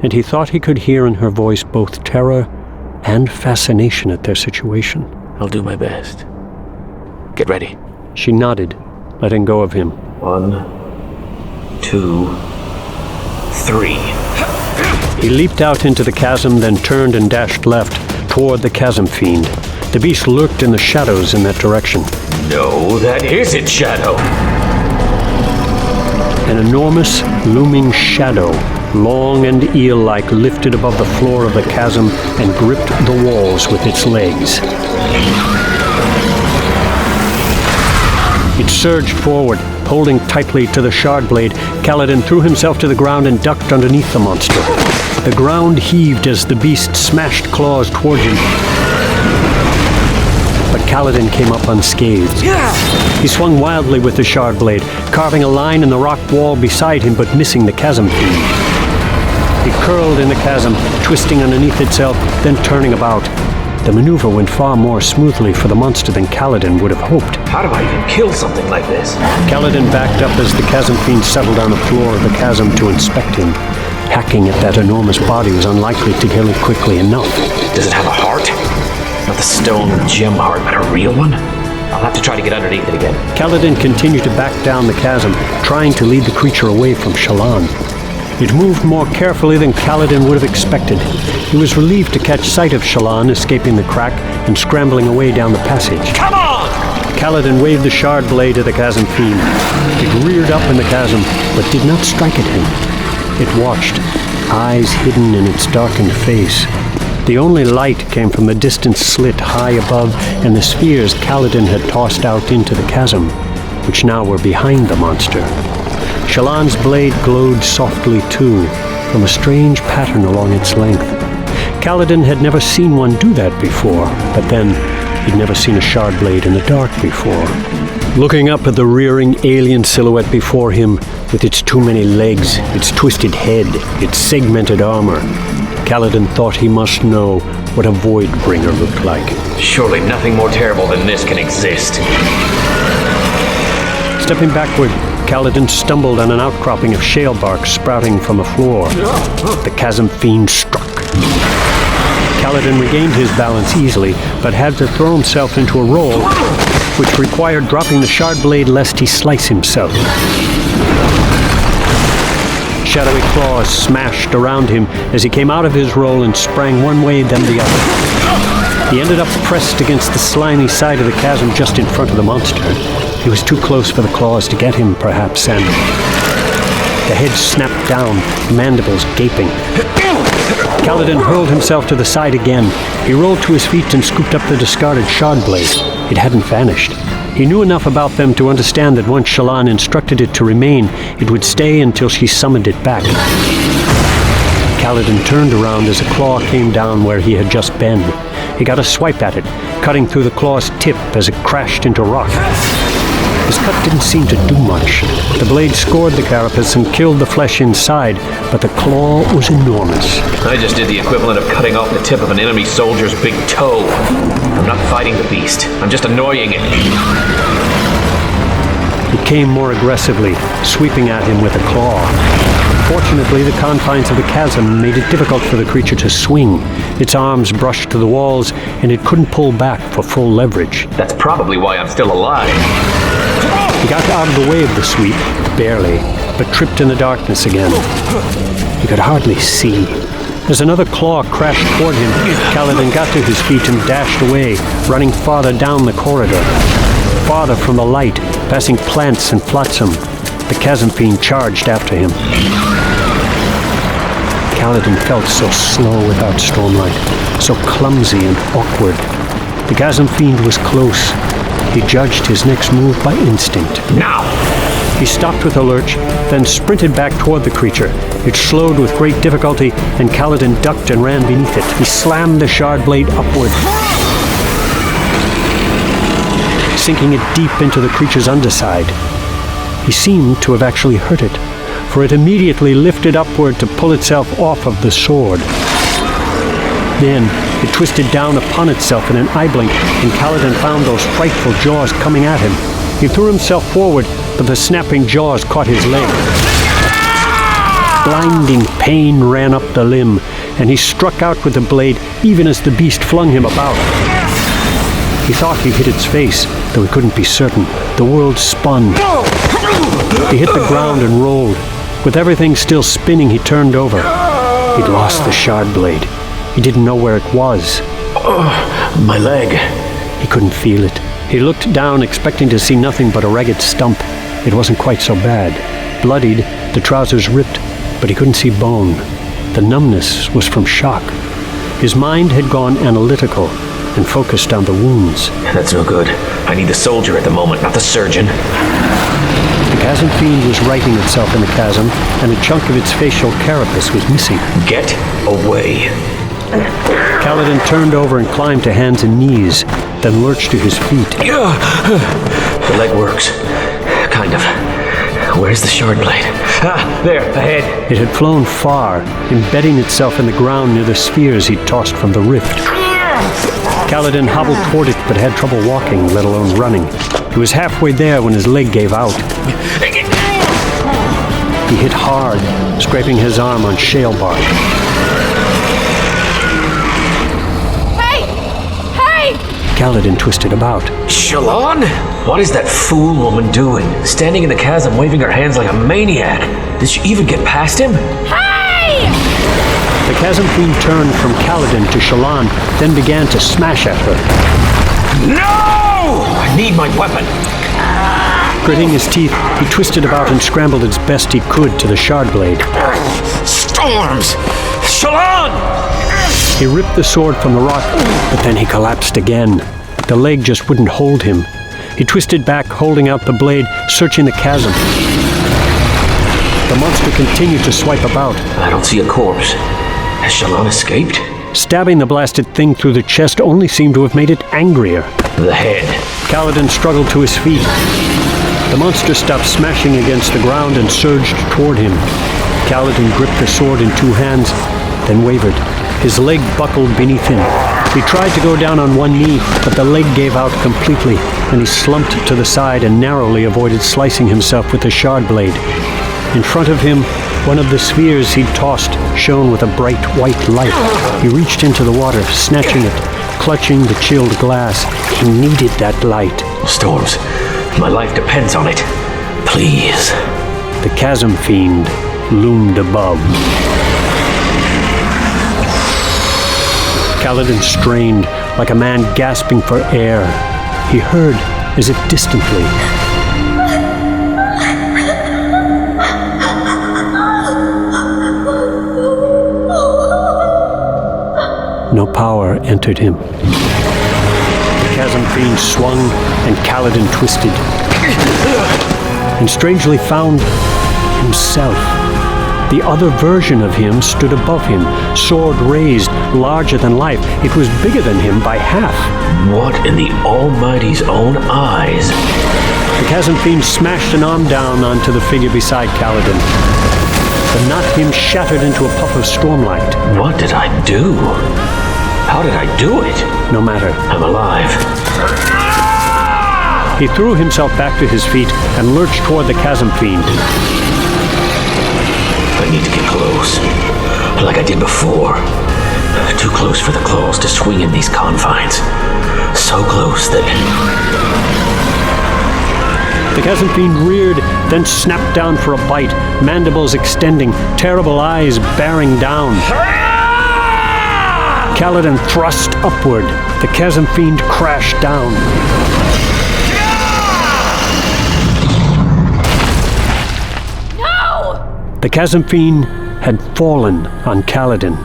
and he thought he could hear in her voice both terror and fascination at their situation. I'll do my best. Get ready. She nodded, letting go of him. 1, 2, 3. He leaped out into the chasm, then turned and dashed left, toward the chasm fiend. The beast lurked in the shadows in that direction. No, that isn't Shadow. An enormous, looming shadow, long and eel-like, lifted above the floor of the chasm and gripped the walls with its legs. It surged forward, holding tightly to the shard blade. Kaladin threw himself to the ground and ducked underneath the monster. The ground heaved as the beast smashed claws toward him. But Kaladin came up unscathed. He swung wildly with the shard blade, carving a line in the rock wall beside him but missing the chasm fiend. He curled in the chasm, twisting underneath itself, then turning about. The maneuver went far more smoothly for the monster than Kaladin would have hoped. How do I even kill something like this? Kaladin backed up as the chasm fiend settled on the floor of the chasm to inspect him. Hacking at that enormous body was unlikely to kill it quickly enough. Does it have a heart? Not the stone gem heart, but a real one? I'll have to try to get underneath it again. Kaladin continued to back down the chasm, trying to lead the creature away from Shallan. It moved more carefully than Kaladin would have expected. He was relieved to catch sight of Shallan escaping the crack and scrambling away down the passage. Come on! Kaladin waved the shard blade at the chasm fiend. It reared up in the chasm, but did not strike at him. It watched, eyes hidden in its darkened face. The only light came from the distant slit high above and the spheres Kaladin had tossed out into the chasm, which now were behind the monster. Shallan's blade glowed softly too, from a strange pattern along its length. Kaladin had never seen one do that before, but then he'd never seen a shard blade in the dark before. Looking up at the rearing alien silhouette before him, with its too many legs, its twisted head, its segmented armor, Kaladin thought he must know what a Voidbringer looked like. Surely nothing more terrible than this can exist. Stepping backward, Kaladin stumbled on an outcropping of shale bark sprouting from a floor. The chasm fiend struck. Kaladin regained his balance easily, but had to throw himself into a roll, which required dropping the shard blade lest he slice himself. Shadowy claws smashed around him as he came out of his roll and sprang one way then the other. He ended up pressed against the slimy side of the chasm just in front of the monster. He was too close for the claws to get him, perhaps, and the head snapped down, mandibles gaping. Kaladin hurled himself to the side again. He rolled to his feet and scooped up the discarded shard blade. It hadn't vanished. He knew enough about them to understand that once Shallan instructed it to remain, it would stay until she summoned it back. Kaladin turned around as a claw came down where he had just been. He got a swipe at it, cutting through the claw's tip as it crashed into rock. His cut didn't seem to do much. The blade scored the carapace and killed the flesh inside, but the claw was enormous. I just did the equivalent of cutting off the tip of an enemy soldier's big toe. I'm not fighting the beast. I'm just annoying it. It came more aggressively, sweeping at him with a claw. Fortunately, the confines of the chasm made it difficult for the creature to swing. Its arms brushed to the walls, and it couldn't pull back for full leverage. That's probably why I'm still alive. He got out of the way of the sweep, barely, but tripped in the darkness again. He could hardly see. As another claw crashed toward him, Kaladin got to his feet and dashed away, running farther down the corridor. Farther from the light, passing plants and flotsam. The chasm fiend charged after him. Kaladin felt so slow without Stormlight, so clumsy and awkward. The chasm fiend was close. He judged his next move by instinct. Now! He stopped with a lurch, then sprinted back toward the creature. It slowed with great difficulty, and Kaladin ducked and ran beneath it. He slammed the shard blade upward, sinking it deep into the creature's underside. He seemed to have actually hurt it, for it immediately lifted upward to pull itself off of the sword. Then it twisted down upon itself in an eye blink, and Kaladin found those frightful jaws coming at him. He threw himself forward, but the snapping jaws caught his leg. Blinding pain ran up the limb, and he struck out with the blade even as the beast flung him about. He thought he hit its face, though he couldn't be certain. The world spun. He hit the ground and rolled. With everything still spinning, he turned over. He'd lost the shard blade. He didn't know where it was. My leg. He couldn't feel it. He looked down, expecting to see nothing but a ragged stump. It wasn't quite so bad. Bloodied, the trousers ripped, but he couldn't see bone. The numbness was from shock. His mind had gone analytical and focused on the wounds. That's no good. I need the soldier at the moment, not the surgeon. The chasm fiend was righting itself in the chasm, and a chunk of its facial carapace was missing. Get away. Kaladin turned over and climbed to hands and knees, then lurched to his feet. The leg works. Kind of. Where's the shard blade? Ah, there, ahead. It had flown far, embedding itself in the ground near the spheres he'd tossed from the rift. Kaladin hobbled toward it, but had trouble walking, let alone running. He was halfway there when his leg gave out. He hit hard, scraping his arm on shale bark. Kaladin twisted about. Shallan? What is that fool woman doing? Standing in the chasm, waving her hands like a maniac. Did she even get past him? Hey! The chasm fiend turned from Kaladin to Shallan, then began to smash at her. No! I need my weapon. Gritting his teeth, he twisted about and scrambled as best he could to the shard blade. Storms! Shallan! He ripped the sword from the rock, but then he collapsed again. The leg just wouldn't hold him. He twisted back, holding out the blade, searching the chasm. The monster continued to swipe about. I don't see a corpse. Has Shallan escaped? Stabbing the blasted thing through the chest only seemed to have made it angrier. The head. Kaladin struggled to his feet. The monster stopped smashing against the ground and surged toward him. Kaladin gripped the sword in two hands, then wavered. His leg buckled beneath him. He tried to go down on one knee, but the leg gave out completely, and he slumped to the side and narrowly avoided slicing himself with the shard blade. In front of him, one of the spheres he'd tossed shone with a bright white light. He reached into the water, snatching it, clutching the chilled glass. He needed that light. Storms, my life depends on it. Please. The chasm fiend loomed above. Kaladin strained, like a man gasping for air. He heard, as if distantly. No power entered him. The chasm fiend swung, and Kaladin twisted. And strangely found himself. The other version of him stood above him, sword raised, larger than life. It was bigger than him by half. What in the Almighty's own eyes? The chasm fiend smashed an arm down onto the figure beside Kaladin. The knot him shattered into a puff of stormlight. What did I do? How did I do it? No matter. I'm alive. He threw himself back to his feet and lurched toward the chasm fiend. I need to get close, like I did before. Too close for the claws to swing in these confines. So close that... The chasm fiend reared, then snapped down for a bite, mandibles extending, terrible eyes bearing down. Kaladin thrust upward. The chasm fiend crashed down. The chasm fiend had fallen on Kaladin.